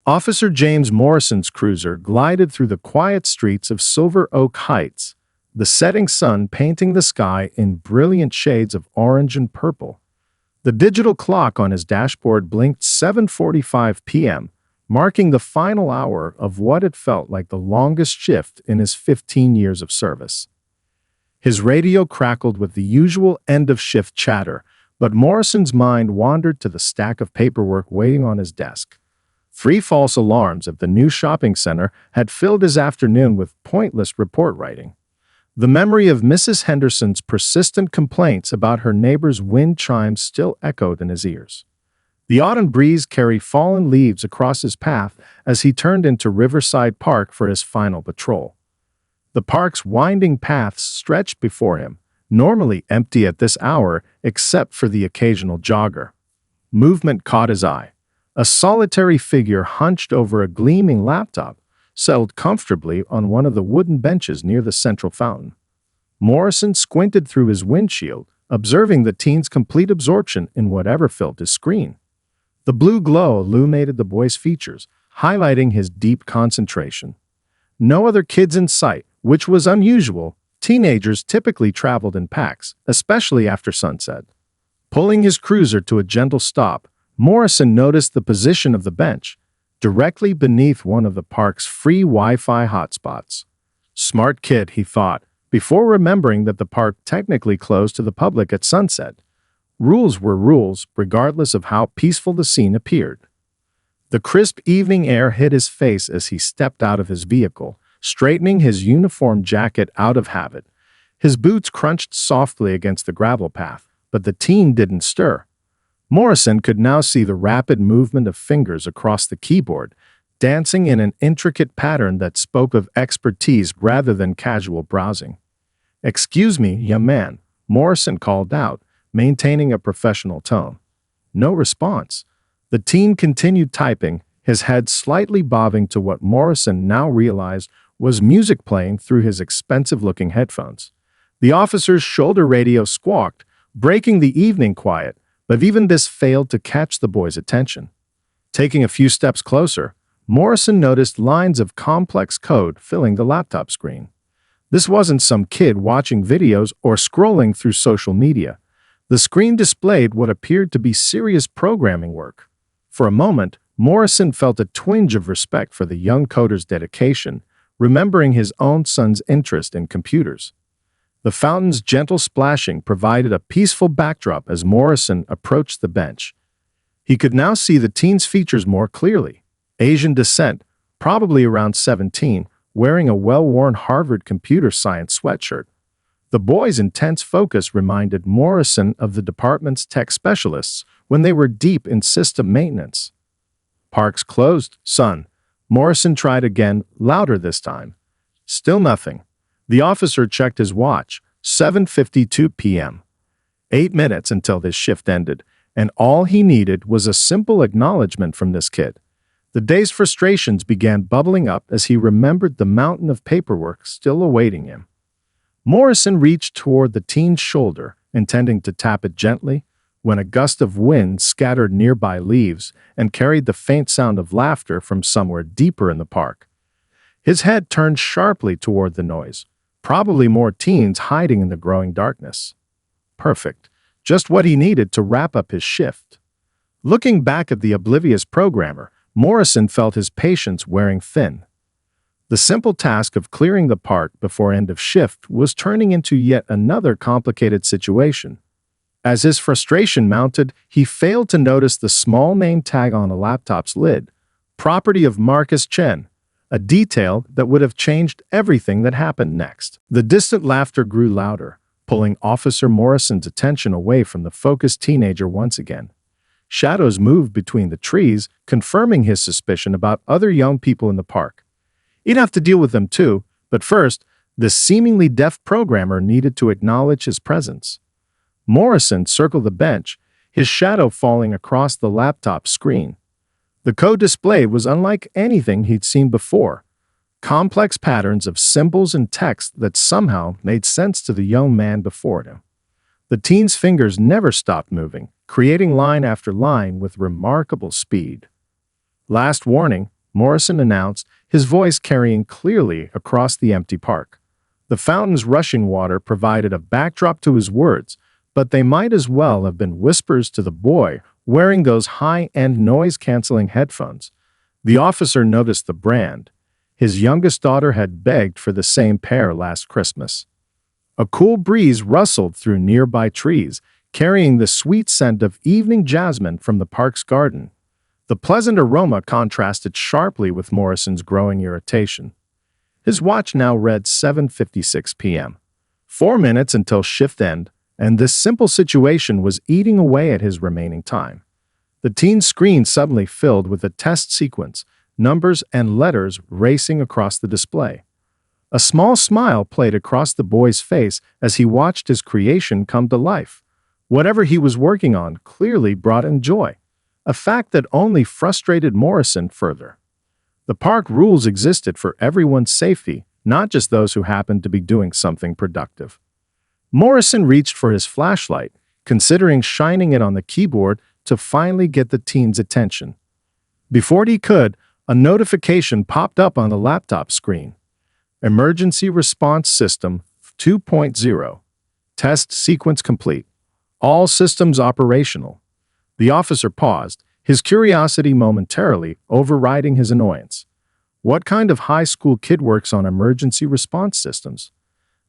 Officer James Morrison's cruiser glided through the quiet streets of Silver Oak Heights, the setting sun painting the sky in brilliant shades of orange and purple. The digital clock on his dashboard blinked 7:45 p.m., marking the final hour of what had felt like the longest shift in his 15 years of service. His radio crackled with the usual end-of-shift chatter, but Morrison's mind wandered to the stack of paperwork waiting on his desk. 3 false alarms at the new shopping center had filled his afternoon with pointless report writing. The memory of Mrs. Henderson's persistent complaints about her neighbor's wind chimes still echoed in his ears. The autumn breeze carried fallen leaves across his path as he turned into Riverside Park for his final patrol. The park's winding paths stretched before him, normally empty at this hour except for the occasional jogger. Movement caught his eye. A solitary figure hunched over a gleaming laptop settled comfortably on one of the wooden benches near the central fountain. Morrison squinted through his windshield, observing the teen's complete absorption in whatever filled his screen. The blue glow illuminated the boy's features, highlighting his deep concentration. No other kids in sight, which was unusual. Teenagers typically traveled in packs, especially after sunset. Pulling his cruiser to a gentle stop, Morrison noticed the position of the bench, directly beneath one of the park's free Wi-Fi hotspots. Smart kid, he thought, before remembering that the park technically closed to the public at sunset. Rules were rules, regardless of how peaceful the scene appeared. The crisp evening air hit his face as he stepped out of his vehicle, straightening his uniform jacket out of habit. His boots crunched softly against the gravel path, but the teen didn't stir. Morrison could now see the rapid movement of fingers across the keyboard, dancing in an intricate pattern that spoke of expertise rather than casual browsing. "Excuse me, young man," Morrison called out, maintaining a professional tone. No response. The teen continued typing, his head slightly bobbing to what Morrison now realized was music playing through his expensive-looking headphones. The officer's shoulder radio squawked, breaking the evening quiet, but even this failed to catch the boy's attention. Taking a few steps closer, Morrison noticed lines of complex code filling the laptop screen. This wasn't some kid watching videos or scrolling through social media. The screen displayed what appeared to be serious programming work. For a moment, Morrison felt a twinge of respect for the young coder's dedication, remembering his own son's interest in computers. The fountain's gentle splashing provided a peaceful backdrop as Morrison approached the bench. He could now see the teen's features more clearly. Asian descent, probably around 17, wearing a well-worn Harvard computer science sweatshirt. The boy's intense focus reminded Morrison of the department's tech specialists when they were deep in system maintenance. "Park's closed, son." Morrison tried again, louder this time. Still nothing. The officer checked his watch, 7:52 p.m. 8 minutes until his shift ended, and all he needed was a simple acknowledgement from this kid. The day's frustrations began bubbling up as he remembered the mountain of paperwork still awaiting him. Morrison reached toward the teen's shoulder, intending to tap it gently, when a gust of wind scattered nearby leaves and carried the faint sound of laughter from somewhere deeper in the park. His head turned sharply toward the noise, probably more teens hiding in the growing darkness. Perfect. Just what he needed to wrap up his shift. Looking back at the oblivious programmer, Morrison felt his patience wearing thin. The simple task of clearing the park before end of shift was turning into yet another complicated situation. As his frustration mounted, he failed to notice the small name tag on a laptop's lid, property of Marcus Chen, a detail that would have changed everything that happened next. The distant laughter grew louder, pulling Officer Morrison's attention away from the focused teenager once again. Shadows moved between the trees, confirming his suspicion about other young people in the park. He'd have to deal with them too, but first, the seemingly deaf programmer needed to acknowledge his presence. Morrison circled the bench, his shadow falling across the laptop screen. The code displayed was unlike anything he'd seen before. Complex patterns of symbols and text that somehow made sense to the young man before him. The teen's fingers never stopped moving, creating line after line with remarkable speed. "Last warning, Morrison announced, his voice carrying clearly across the empty park. The fountain's rushing water provided a backdrop to his words, but they might as well have been whispers to the boy wearing those high-end noise-canceling headphones. The officer noticed the brand. His youngest daughter had begged for the same pair last Christmas. A cool breeze rustled through nearby trees, carrying the sweet scent of evening jasmine from the park's garden. The pleasant aroma contrasted sharply with Morrison's growing irritation. His watch now read 7:56 p.m. 4 minutes until shift end, and this simple situation was eating away at his remaining time. The teen's screen suddenly filled with a test sequence, numbers and letters racing across the display. A small smile played across the boy's face as he watched his creation come to life. Whatever he was working on clearly brought him joy, a fact that only frustrated Morrison further. The park rules existed for everyone's safety, not just those who happened to be doing something productive. Morrison reached for his flashlight, considering shining it on the keyboard to finally get the teen's attention. Before he could, a notification popped up on the laptop screen. Emergency Response System 2.0. Test sequence complete. All systems operational. The officer paused, his curiosity momentarily overriding his annoyance. What kind of high school kid works on emergency response systems?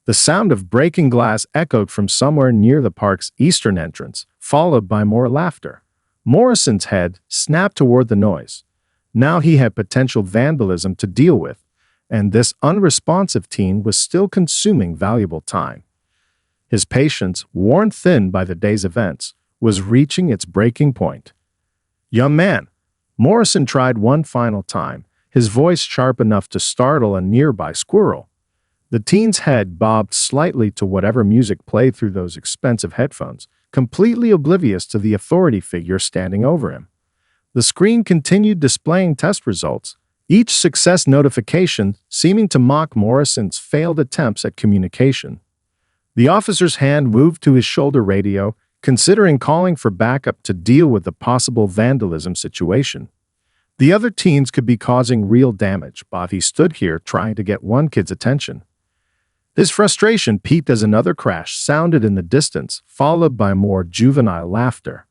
The sound of breaking glass echoed from somewhere near the park's eastern entrance, followed by more laughter. Morrison's head snapped toward the noise. Now he had potential vandalism to deal with, and this unresponsive teen was still consuming valuable time. His patience, worn thin by the day's events, was reaching its breaking point. "Young man," Morrison tried one final time, his voice sharp enough to startle a nearby squirrel. The teen's head bobbed slightly to whatever music played through those expensive headphones, completely oblivious to the authority figure standing over him. The screen continued displaying test results, each success notification seeming to mock Morrison's failed attempts at communication. The officer's hand moved to his shoulder radio, considering calling for backup to deal with the possible vandalism situation. The other teens could be causing real damage, but he stood here trying to get one kid's attention. His frustration peaked as another crash sounded in the distance, followed by more juvenile laughter.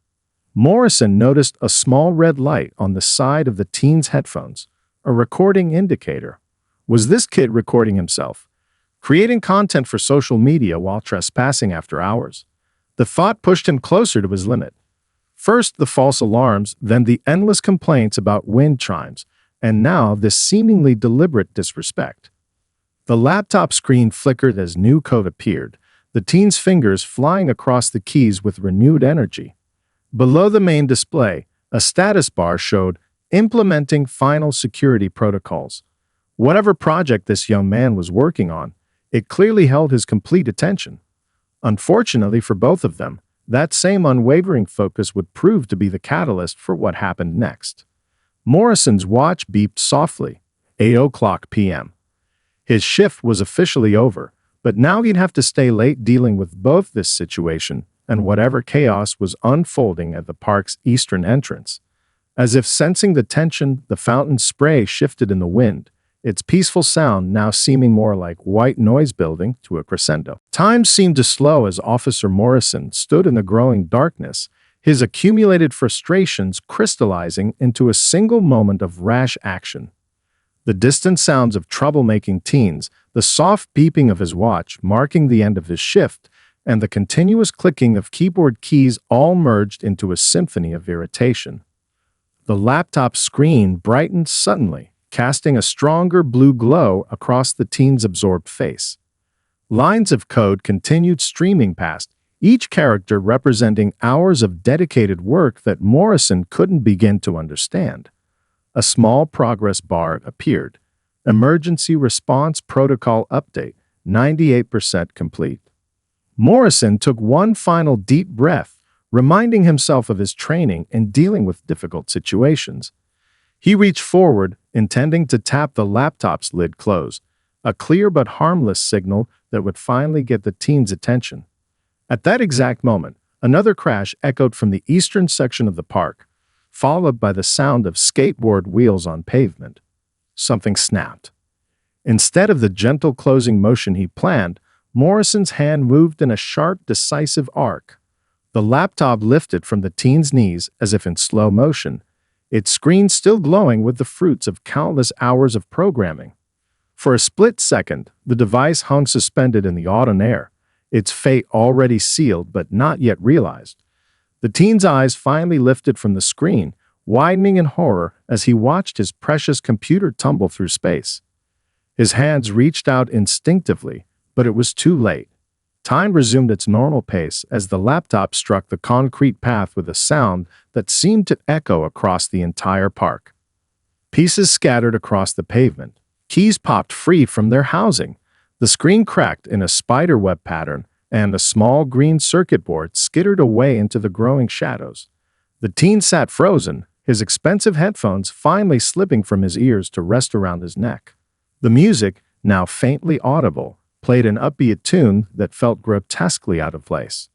Morrison noticed a small red light on the side of the teen's headphones, a recording indicator. Was this kid recording himself, creating content for social media while trespassing after hours? The thought pushed him closer to his limit. First the false alarms, then the endless complaints about wind chimes, and now this seemingly deliberate disrespect. The laptop screen flickered as new code appeared, the teen's fingers flying across the keys with renewed energy. Below the main display, a status bar showed implementing final security protocols. Whatever project this young man was working on, it clearly held his complete attention. Unfortunately for both of them, that same unwavering focus would prove to be the catalyst for what happened next. Morrison's watch beeped softly, 8:00 p.m. His shift was officially over, but now he'd have to stay late dealing with both this situation and whatever chaos was unfolding at the park's eastern entrance. As if sensing the tension, the fountain's spray shifted in the wind, its peaceful sound now seeming more like white noise building to a crescendo. Time seemed to slow as Officer Morrison stood in the growing darkness, his accumulated frustrations crystallizing into a single moment of rash action. The distant sounds of troublemaking teens, the soft beeping of his watch marking the end of his shift, and the continuous clicking of keyboard keys all merged into a symphony of irritation. The laptop screen brightened suddenly, casting a stronger blue glow across the teen's absorbed face. Lines of code continued streaming past, each character representing hours of dedicated work that Morrison couldn't begin to understand. A small progress bar appeared. Emergency Response Protocol Update, 98% complete. Morrison took one final deep breath, reminding himself of his training in dealing with difficult situations. He reached forward, intending to tap the laptop's lid close, a clear but harmless signal that would finally get the teen's attention. At that exact moment, another crash echoed from the eastern section of the park, followed by the sound of skateboard wheels on pavement. something snapped. Instead of the gentle closing motion he planned, Morrison's hand moved in a sharp, decisive arc. The laptop lifted from the teen's knees as if in slow motion, its screen still glowing with the fruits of countless hours of programming. For a split second, the device hung suspended in the autumn air, its fate already sealed but not yet realized. The teen's eyes finally lifted from the screen, widening in horror as he watched his precious computer tumble through space. His hands reached out instinctively, but it was too late. Time resumed its normal pace as the laptop struck the concrete path with a sound that seemed to echo across the entire park. Pieces scattered across the pavement. Keys popped free from their housing. The screen cracked in a spiderweb pattern, and the small green circuit board skittered away into the growing shadows. The teen sat frozen, his expensive headphones finally slipping from his ears to rest around his neck. The music, now faintly audible, played an upbeat tune that felt grotesquely out of place.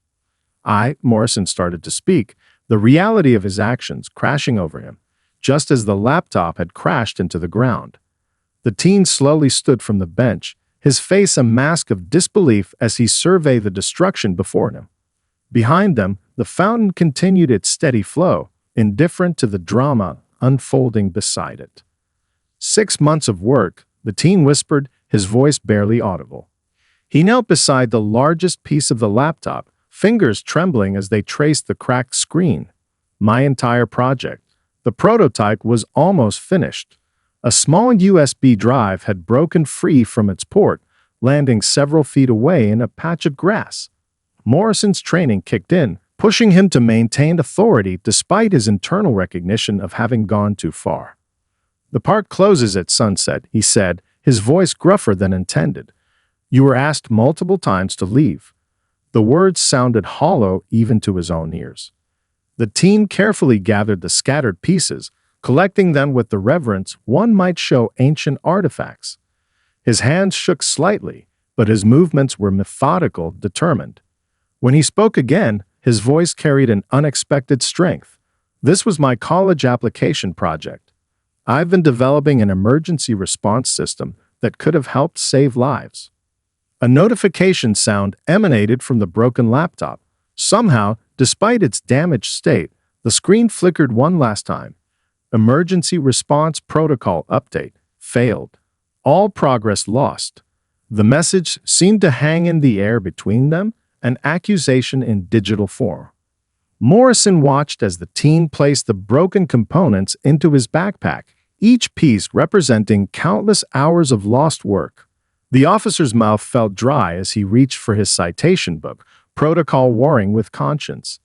Morrison started to speak, the reality of his actions crashing over him, just as the laptop had crashed into the ground. The teen slowly stood from the bench, his face a mask of disbelief as he surveyed the destruction before him. Behind them, the fountain continued its steady flow, indifferent to the drama unfolding beside it. 6 months of work, the teen whispered, his voice barely audible. He knelt beside the largest piece of the laptop, fingers trembling as they traced the cracked screen. My entire project. The prototype was almost finished. A small USB drive had broken free from its port, landing several feet away in a patch of grass. Morrison's training kicked in, pushing him to maintain authority despite his internal recognition of having gone too far. "The park closes at sunset," he said, his voice gruffer than intended. "You were asked multiple times to leave." The words sounded hollow even to his own ears. The teen carefully gathered the scattered pieces, collecting them with the reverence one might show ancient artifacts. His hands shook slightly, but his movements were methodical, determined. When he spoke again, his voice carried an unexpected strength. "This was my college application project. I've been developing an emergency response system that could have helped save lives." A notification sound emanated from the broken laptop. Somehow, despite its damaged state, the screen flickered one last time. "Emergency response protocol update. Failed. All progress lost." The message seemed to hang in the air between them, an accusation in digital form. Morrison watched as the teen placed the broken components into his backpack, each piece representing countless hours of lost work. The officer's mouth felt dry as he reached for his citation book, protocol warring with conscience.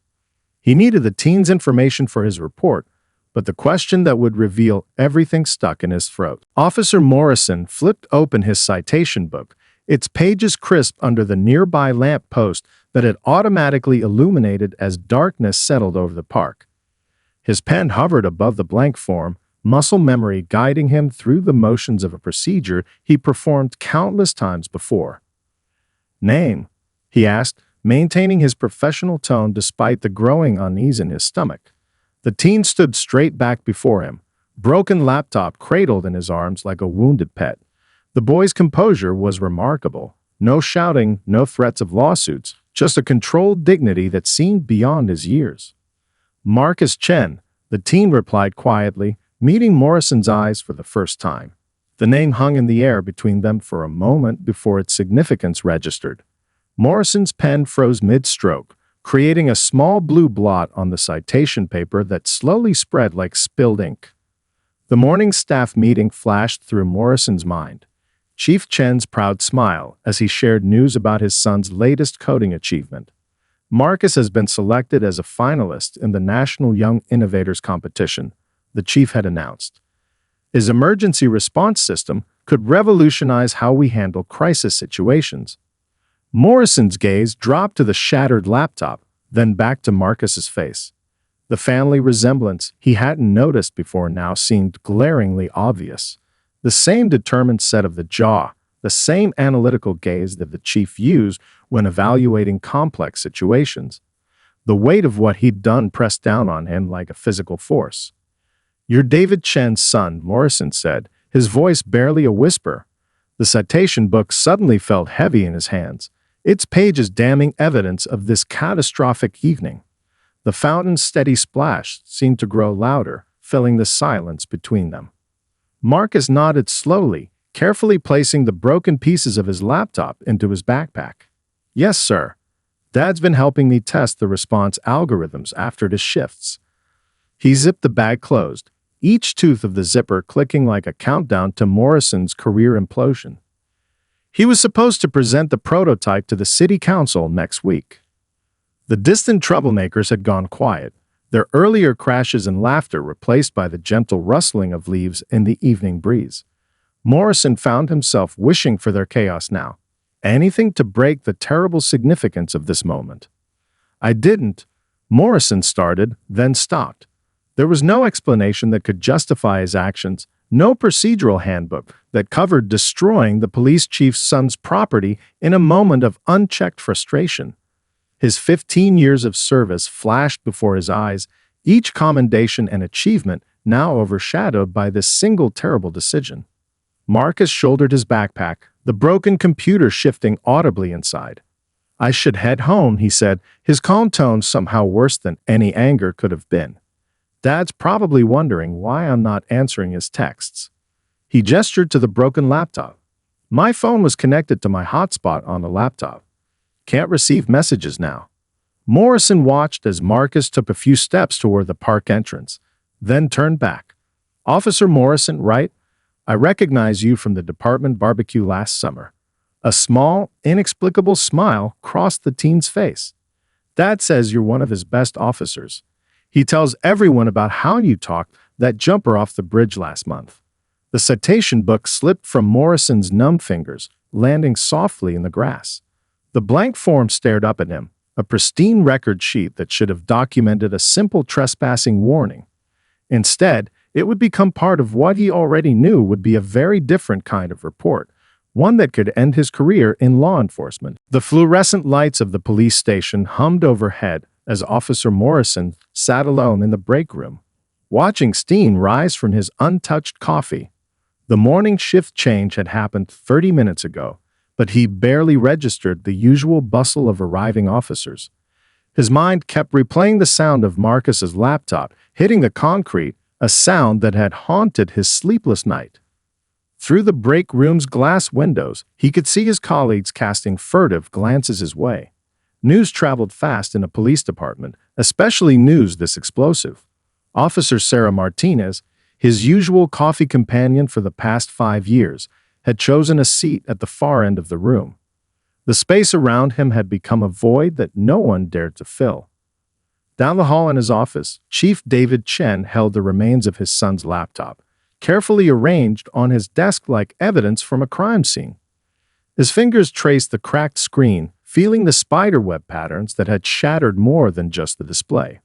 He needed the teen's information for his report, but the question that would reveal everything stuck in his throat. Officer Morrison flipped open his citation book, its pages crisp under the nearby lamp post that had automatically illuminated as darkness settled over the park. His pen hovered above the blank form, muscle memory guiding him through the motions of a procedure he performed countless times before. "Name?" he asked, maintaining his professional tone despite the growing unease in his stomach. The teen stood straight back before him, broken laptop cradled in his arms like a wounded pet. The boy's composure was remarkable. No shouting, no threats of lawsuits, just a controlled dignity that seemed beyond his years. "Marcus Chen," the teen replied quietly, meeting Morrison's eyes for the first time. The name hung in the air between them for a moment before its significance registered. Morrison's pen froze mid-stroke, creating a small blue blot on the citation paper that slowly spread like spilled ink. The morning staff meeting flashed through Morrison's mind. Chief Chen's proud smile as he shared news about his son's latest coding achievement. "Marcus has been selected as a finalist in the National Young Innovators Competition," the chief had announced. "His emergency response system could revolutionize how we handle crisis situations." Morrison's gaze dropped to the shattered laptop, then back to Marcus's face. The family resemblance he hadn't noticed before now seemed glaringly obvious. The same determined set of the jaw, the same analytical gaze that the chief used when evaluating complex situations. The weight of what he'd done pressed down on him like a physical force. "You're David Chen's son," Morrison said, his voice barely a whisper. The citation book suddenly felt heavy in his hands, its pages damning evidence of this catastrophic evening. The fountain's steady splash seemed to grow louder, filling the silence between them. Marcus nodded slowly, carefully placing the broken pieces of his laptop into his backpack. "Yes, sir. Dad's been helping me test the response algorithms after the shifts." He zipped the bag closed, each tooth of the zipper clicking like a countdown to Morrison's career implosion. He was supposed to present the prototype to the city council next week. The distant troublemakers had gone quiet, their earlier crashes and laughter replaced by the gentle rustling of leaves in the evening breeze. Morrison found himself wishing for their chaos now, anything to break the terrible significance of this moment. "I didn't," Morrison started, then stopped. There was no explanation that could justify his actions, no procedural handbook that covered destroying the police chief's son's property in a moment of unchecked frustration. His 15 years of service flashed before his eyes, each commendation and achievement now overshadowed by this single terrible decision. Marcus shouldered his backpack, the broken computer shifting audibly inside. "I should head home," he said, his calm tone somehow worse than any anger could have been. "Dad's probably wondering why I'm not answering his texts." He gestured to the broken laptop. "My phone was connected to my hotspot on the laptop. Can't receive messages now." Morrison watched as Marcus took a few steps toward the park entrance, then turned back. "Officer Morrison, right? I recognize you from the department barbecue last summer." A small, inexplicable smile crossed the teen's face. "Dad says you're one of his best officers. He tells everyone about how you talked that jumper off the bridge last month." The citation book slipped from Morrison's numb fingers, landing softly in the grass. The blank form stared up at him, a pristine record sheet that should have documented a simple trespassing warning. Instead, it would become part of what he already knew would be a very different kind of report, one that could end his career in law enforcement. The fluorescent lights of the police station hummed overhead as Officer Morrison sat alone in the break room, watching steam rise from his untouched coffee. The morning shift change had happened 30 minutes ago, but he barely registered the usual bustle of arriving officers. His mind kept replaying the sound of Marcus's laptop hitting the concrete, a sound that had haunted his sleepless night. Through the break room's glass windows, he could see his colleagues casting furtive glances his way. News traveled fast in a police department, especially news this explosive. Officer Sarah Martinez, his usual coffee companion for the past 5 years, had chosen a seat at the far end of the room. The space around him had become a void that no one dared to fill. Down the hall in his office, Chief David Chen held the remains of his son's laptop, carefully arranged on his desk like evidence from a crime scene. His fingers traced the cracked screen, feeling the spiderweb patterns that had shattered more than just the display.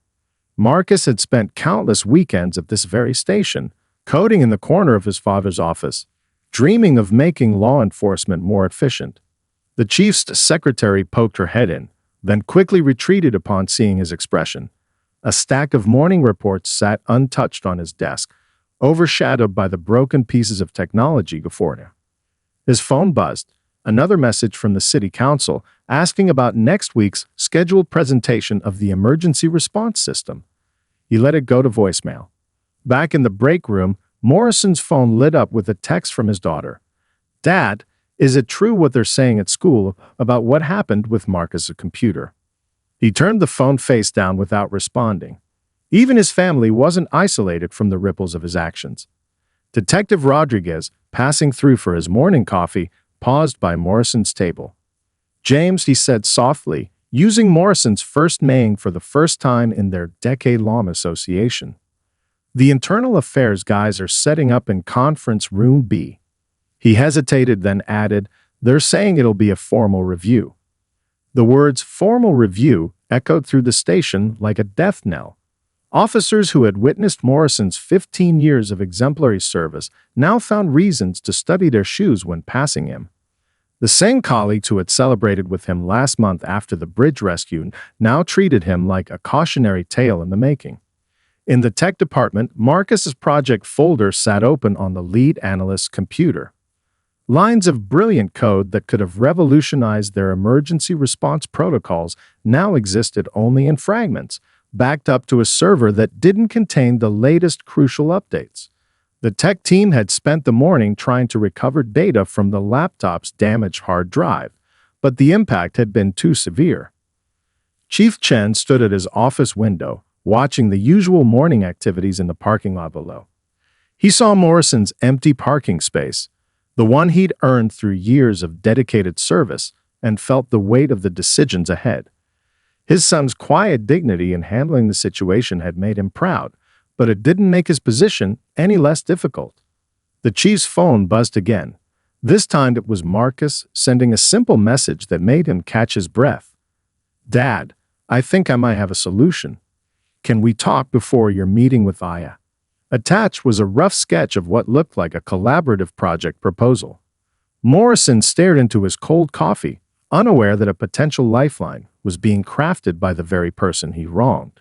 Marcus had spent countless weekends at this very station, coding in the corner of his father's office, dreaming of making law enforcement more efficient. The chief's secretary poked her head in, then quickly retreated upon seeing his expression. A stack of morning reports sat untouched on his desk, overshadowed by the broken pieces of technology before him. His phone buzzed, another message from the city council asking about next week's scheduled presentation of the emergency response system. He let it go to voicemail. Back in the break room, Morrison's phone lit up with a text from his daughter. "Dad, is it true what they're saying at school about what happened with Marcus's computer?" He turned the phone face down without responding. Even his family wasn't isolated from the ripples of his actions. Detective Rodriguez, passing through for his morning coffee, paused by Morrison's table. "James," he said softly, using Morrison's first name for the first time in their decade-long association. "The internal affairs guys are setting up in conference room B." He hesitated, then added, "They're saying it'll be a formal review." The words "formal review" echoed through the station like a death knell. Officers who had witnessed Morrison's 15 years of exemplary service now found reasons to study their shoes when passing him. The same colleagues who had celebrated with him last month after the bridge rescue now treated him like a cautionary tale in the making. In the tech department, Marcus's project folder sat open on the lead analyst's computer. Lines of brilliant code that could have revolutionized their emergency response protocols now existed only in fragments, backed up to a server that didn't contain the latest crucial updates. The tech team had spent the morning trying to recover data from the laptop's damaged hard drive, but the impact had been too severe. Chief Chen stood at his office window, watching the usual morning activities in the parking lot below. He saw Morrison's empty parking space, the one he'd earned through years of dedicated service, and felt the weight of the decisions ahead. His son's quiet dignity in handling the situation had made him proud, but it didn't make his position any less difficult. The chief's phone buzzed again. This time it was Marcus sending a simple message that made him catch his breath. "Dad, I think I might have a solution. Can we talk before your meeting with Aya?" Attached was a rough sketch of what looked like a collaborative project proposal. Morrison stared into his cold coffee, unaware that a potential lifeline was being crafted by the very person he wronged.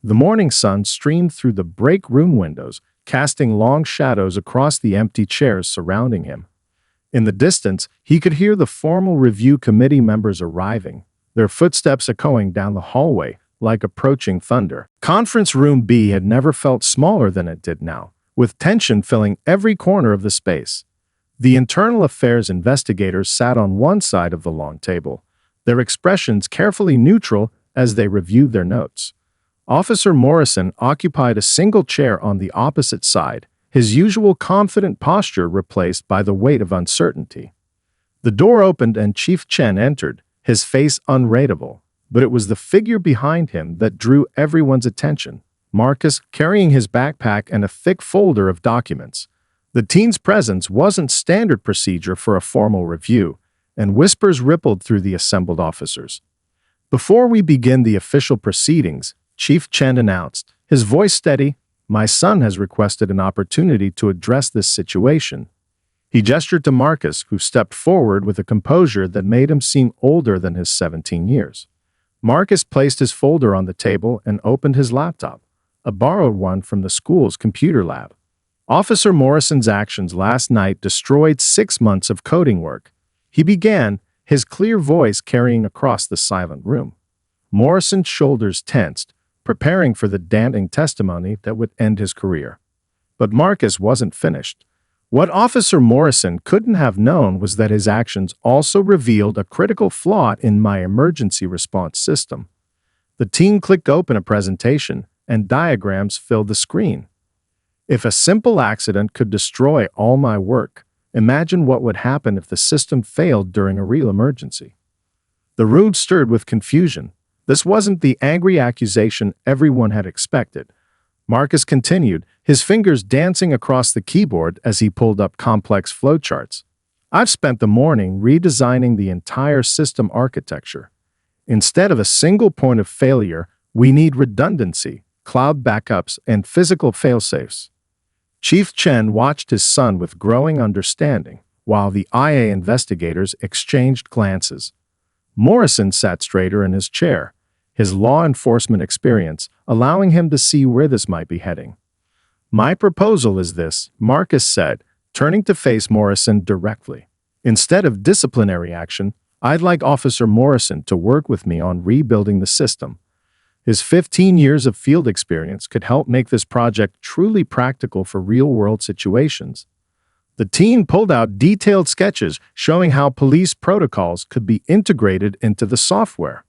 The morning sun streamed through the break room windows, casting long shadows across the empty chairs surrounding him. In the distance, he could hear the formal review committee members arriving, their footsteps echoing down the hallway like approaching thunder. Conference Room B had never felt smaller than it did now, with tension filling every corner of the space. The internal affairs investigators sat on one side of the long table, their expressions carefully neutral as they reviewed their notes. Officer Morrison occupied a single chair on the opposite side, his usual confident posture replaced by the weight of uncertainty. The door opened and Chief Chen entered, his face unreadable, but it was the figure behind him that drew everyone's attention. Marcus carrying his backpack and a thick folder of documents. The teen's presence wasn't standard procedure for a formal review, and whispers rippled through the assembled officers. "Before we begin the official proceedings," Chief Chen announced, his voice steady, "my son has requested an opportunity to address this situation." He gestured to Marcus, who stepped forward with a composure that made him seem older than his 17 years. Marcus placed his folder on the table and opened his laptop, a borrowed one from the school's computer lab. Officer Morrison's actions last night destroyed 6 months of coding work. He began, his clear voice carrying across the silent room. Morrison's shoulders tensed, preparing for the damning testimony that would end his career. But Marcus wasn't finished. What Officer Morrison couldn't have known was that his actions also revealed a critical flaw in my emergency response system. The team clicked open a presentation, and diagrams filled the screen. If a simple accident could destroy all my work, imagine what would happen if the system failed during a real emergency. The room stirred with confusion. This wasn't the angry accusation everyone had expected. Marcus continued, his fingers dancing across the keyboard as he pulled up complex flowcharts. "I've spent the morning redesigning the entire system architecture. Instead of a single point of failure, we need redundancy, cloud backups, and physical failsafes." Chief Chen watched his son with growing understanding, while the IA investigators exchanged glances. Morrison sat straighter in his chair, his law enforcement experience allowing him to see where this might be heading. "My proposal is this," Marcus said, turning to face Morrison directly. "Instead of disciplinary action, I'd like Officer Morrison to work with me on rebuilding the system. His 15 years of field experience could help make this project truly practical for real-world situations." The team pulled out detailed sketches showing how police protocols could be integrated into the software.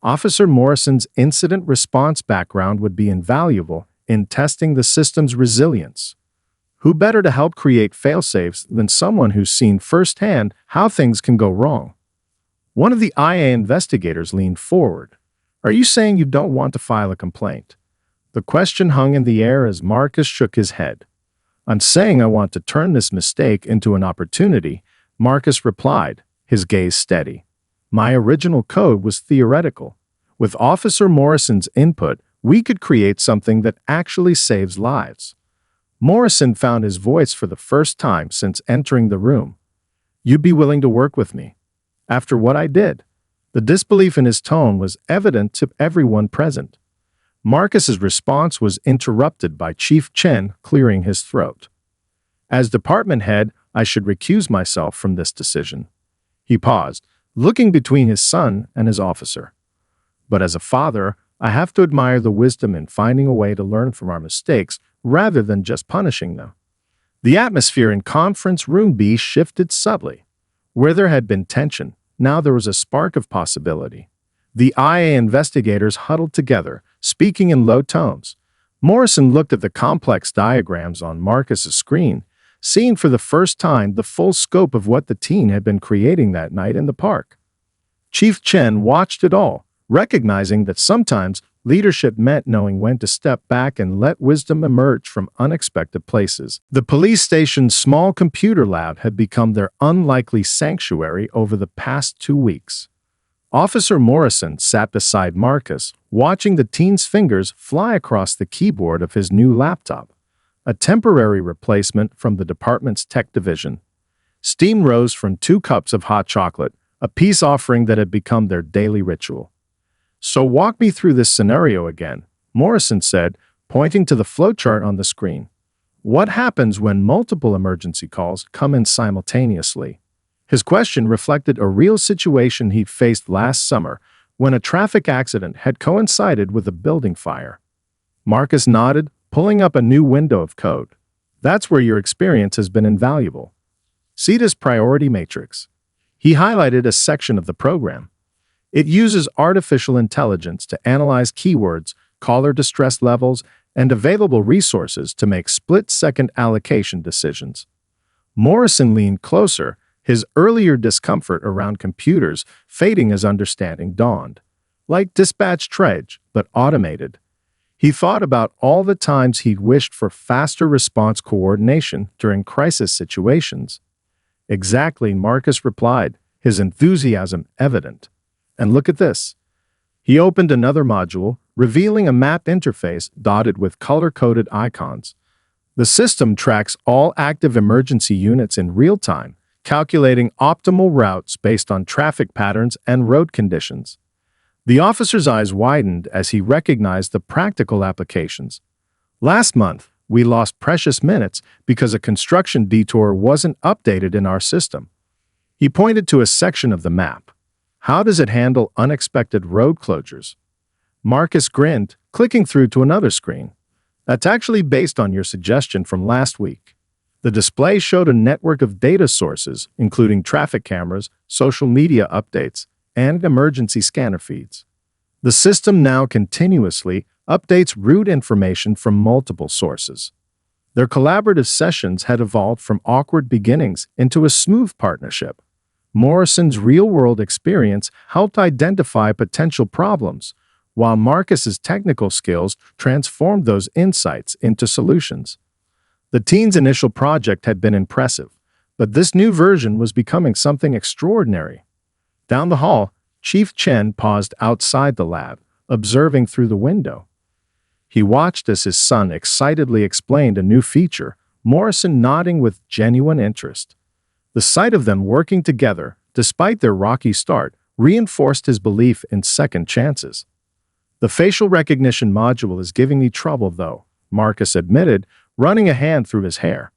Officer Morrison's incident response background would be invaluable in testing the system's resilience. Who better to help create failsafes than someone who's seen firsthand how things can go wrong? One of the IA investigators leaned forward. "Are you saying you don't want to file a complaint?" The question hung in the air as Marcus shook his head. "I'm saying I want to turn this mistake into an opportunity," Marcus replied, his gaze steady. "My original code was theoretical. With Officer Morrison's input, we could create something that actually saves lives." Morrison found his voice for the first time since entering the room. "You'd be willing to work with me? After what I did?" The disbelief in his tone was evident to everyone present. Marcus's response was interrupted by Chief Chen clearing his throat. As department head, I should recuse myself from this decision. He paused, looking between his son and his officer. But as a father, I have to admire the wisdom in finding a way to learn from our mistakes rather than just punishing them. The atmosphere in Conference Room B shifted subtly. Where there had been tension, now there was a spark of possibility. The IA investigators huddled together, speaking in low tones. Morrison looked at the complex diagrams on Marcus's screen, seeing for the first time the full scope of what the teen had been creating that night in the park. Chief Chen watched it all, recognizing that sometimes leadership meant knowing when to step back and let wisdom emerge from unexpected places. The police station's small computer lab had become their unlikely sanctuary over the past 2 weeks. Officer Morrison sat beside Marcus, watching the teen's fingers fly across the keyboard of his new laptop, a temporary replacement from the department's tech division. Steam rose from 2 cups of hot chocolate, a peace offering that had become their daily ritual. "So walk me through this scenario again," Morrison said, pointing to the flowchart on the screen. "What happens when multiple emergency calls come in simultaneously?" His question reflected a real situation he'd faced last summer when a traffic accident had coincided with a building fire. Marcus nodded, pulling up a new window of code. "That's where your experience has been invaluable. See this priority matrix." He highlighted a section of the program. It uses artificial intelligence to analyze keywords, caller distress levels, and available resources to make split-second allocation decisions. Morrison leaned closer, his earlier discomfort around computers fading as understanding dawned. Like dispatch trudge, but automated. He thought about all the times he'd wished for faster response coordination during crisis situations. "Exactly," Marcus replied, his enthusiasm evident. "And look at this." He opened another module, revealing a map interface dotted with color-coded icons. The system tracks all active emergency units in real time, calculating optimal routes based on traffic patterns and road conditions. The officer's eyes widened as he recognized the practical applications. "Last month, we lost precious minutes because a construction detour wasn't updated in our system." He pointed to a section of the map. "How does it handle unexpected road closures?" Marcus grinned, clicking through to another screen. "That's actually based on your suggestion from last week." The display showed a network of data sources, including traffic cameras, social media updates, and emergency scanner feeds. The system now continuously updates route information from multiple sources. Their collaborative sessions had evolved from awkward beginnings into a smooth partnership. Morrison's real-world experience helped identify potential problems, while Marcus's technical skills transformed those insights into solutions. The teen's initial project had been impressive, but this new version was becoming something extraordinary. Down the hall, Chief Chen paused outside the lab, observing through the window. He watched as his son excitedly explained a new feature, Morrison nodding with genuine interest. The sight of them working together, despite their rocky start, reinforced his belief in second chances. "The facial recognition module is giving me trouble, though," Marcus admitted, running a hand through his hair.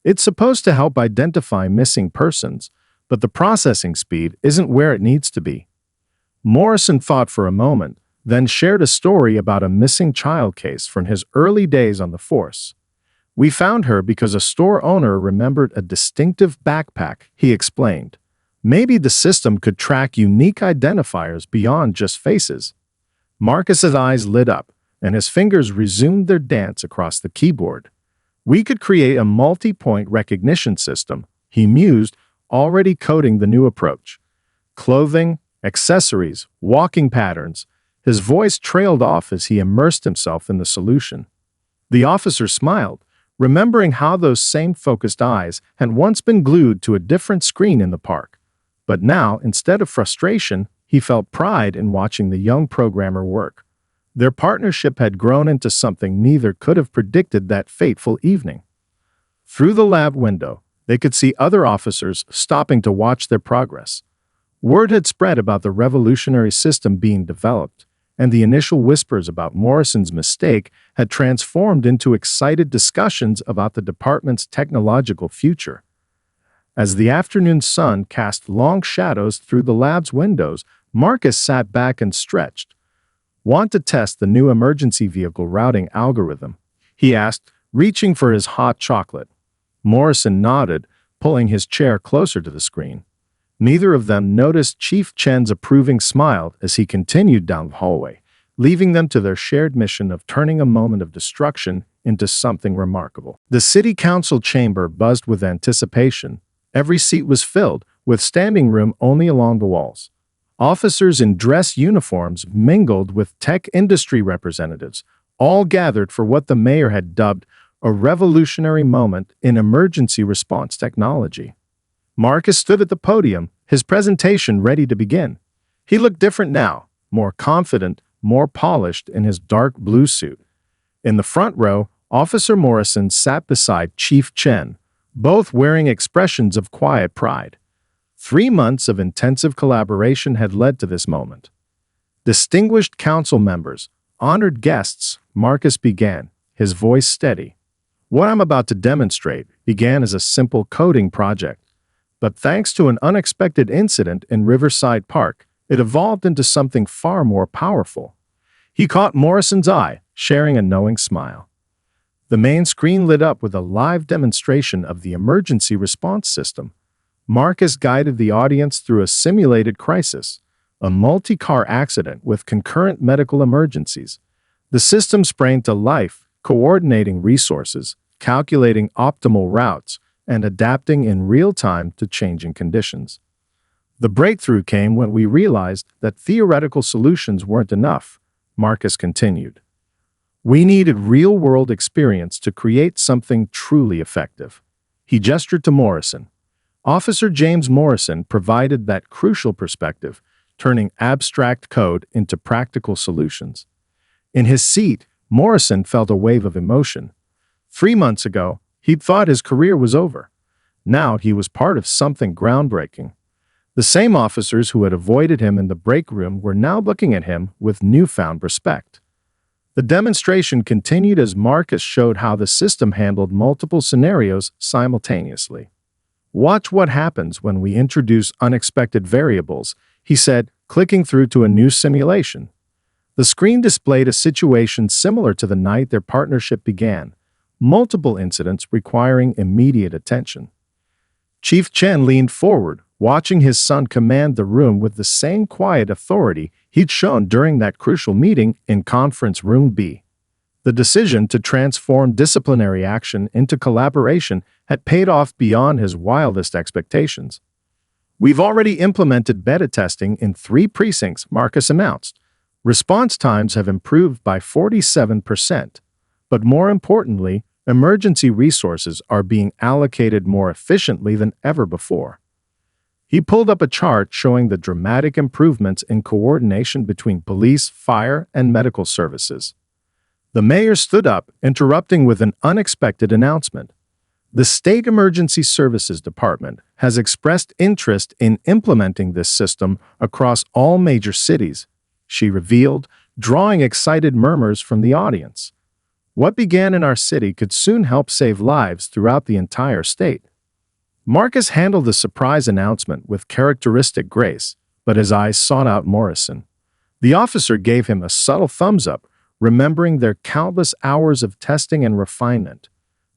"It's supposed to help identify missing persons, but the processing speed isn't where it needs to be." Morrison thought for a moment, then shared a story about a missing child case from his early days on the force. "We found her because a store owner remembered a distinctive backpack," he explained. "Maybe the system could track unique identifiers beyond just faces." Marcus's eyes lit up, and his fingers resumed their dance across the keyboard. "We could create a multi-point recognition system," he mused, already coding the new approach. "Clothing, accessories, walking patterns." His voice trailed off as he immersed himself in the solution. The officer smiled, remembering how those same focused eyes had once been glued to a different screen in the park. But now, instead of frustration, he felt pride in watching the young programmer work. Their partnership had grown into something neither could have predicted that fateful evening. Through the lab window, they could see other officers stopping to watch their progress. Word had spread about the revolutionary system being developed, and the initial whispers about Morrison's mistake had transformed into excited discussions about the department's technological future. As the afternoon sun cast long shadows through the lab's windows, Marcus sat back and stretched. "Want to test the new emergency vehicle routing algorithm?" he asked, reaching for his hot chocolate. Morrison nodded, pulling his chair closer to the screen. Neither of them noticed Chief Chen's approving smile as he continued down the hallway, leaving them to their shared mission of turning a moment of destruction into something remarkable. The city council chamber buzzed with anticipation. Every seat was filled, with standing room only along the walls. Officers in dress uniforms mingled with tech industry representatives, all gathered for what the mayor had dubbed a revolutionary moment in emergency response technology. Marcus stood at the podium, his presentation ready to begin. He looked different now, more confident, more polished in his dark blue suit. In the front row, Officer Morrison sat beside Chief Chen, both wearing expressions of quiet pride. 3 months of intensive collaboration had led to this moment. Distinguished council members, honored guests, Marcus began, his voice steady. What I'm about to demonstrate began as a simple coding project, but thanks to an unexpected incident in Riverside Park, it evolved into something far more powerful. He caught Morrison's eye, sharing a knowing smile. The main screen lit up with a live demonstration of the emergency response system. Marcus guided the audience through a simulated crisis, a multi-car accident with concurrent medical emergencies. The system sprang to life, coordinating resources, calculating optimal routes, and adapting in real time to changing conditions. The breakthrough came when we realized that theoretical solutions weren't enough, Marcus continued. We needed real-world experience to create something truly effective. He gestured to Morrison. Officer James Morrison provided that crucial perspective, turning abstract code into practical solutions. In his seat, Morrison felt a wave of emotion. 3 months ago, he'd thought his career was over. Now he was part of something groundbreaking. The same officers who had avoided him in the break room were now looking at him with newfound respect. The demonstration continued as Marcus showed how the system handled multiple scenarios simultaneously. "Watch what happens when we introduce unexpected variables," he said, clicking through to a new simulation. The screen displayed a situation similar to the night their partnership began, multiple incidents requiring immediate attention. Chief Chen leaned forward, watching his son command the room with the same quiet authority he'd shown during that crucial meeting in Conference Room B. The decision to transform disciplinary action into collaboration had paid off beyond his wildest expectations. "We've already implemented beta testing in 3 precincts," Marcus announced. "Response times have improved by 47%, but more importantly, emergency resources are being allocated more efficiently than ever before." He pulled up a chart showing the dramatic improvements in coordination between police, fire, and medical services. The mayor stood up, interrupting with an unexpected announcement. "The State Emergency Services Department has expressed interest in implementing this system across all major cities," she revealed, drawing excited murmurs from the audience. What began in our city could soon help save lives throughout the entire state. Marcus handled the surprise announcement with characteristic grace, but his eyes sought out Morrison. The officer gave him a subtle thumbs up, remembering their countless hours of testing and refinement.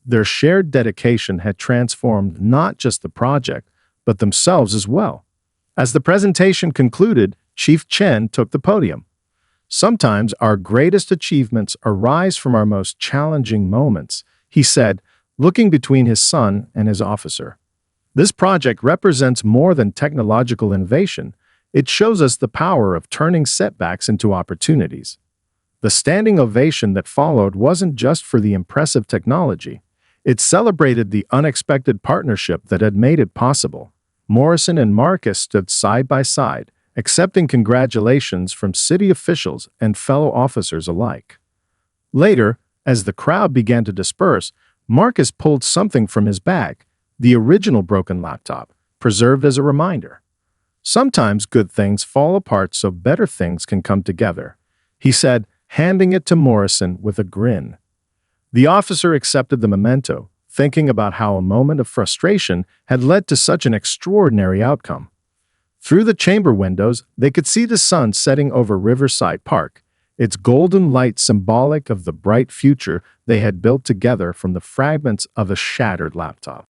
Their shared dedication had transformed not just the project, but themselves as well. As the presentation concluded, Chief Chen took the podium. "Sometimes our greatest achievements arise from our most challenging moments," he said, looking between his son and his officer. "This project represents more than technological innovation. It shows us the power of turning setbacks into opportunities." The standing ovation that followed wasn't just for the impressive technology. It celebrated the unexpected partnership that had made it possible. Morrison and Marcus stood side by side, accepting congratulations from city officials and fellow officers alike. Later, as the crowd began to disperse, Marcus pulled something from his bag, the original broken laptop, preserved as a reminder. Sometimes good things fall apart so better things can come together. he said, handing it to Morrison with a grin. The officer accepted the memento, thinking about how a moment of frustration had led to such an extraordinary outcome. Through the chamber windows, they could see the sun setting over Riverside Park, its golden light symbolic of the bright future they had built together from the fragments of a shattered laptop.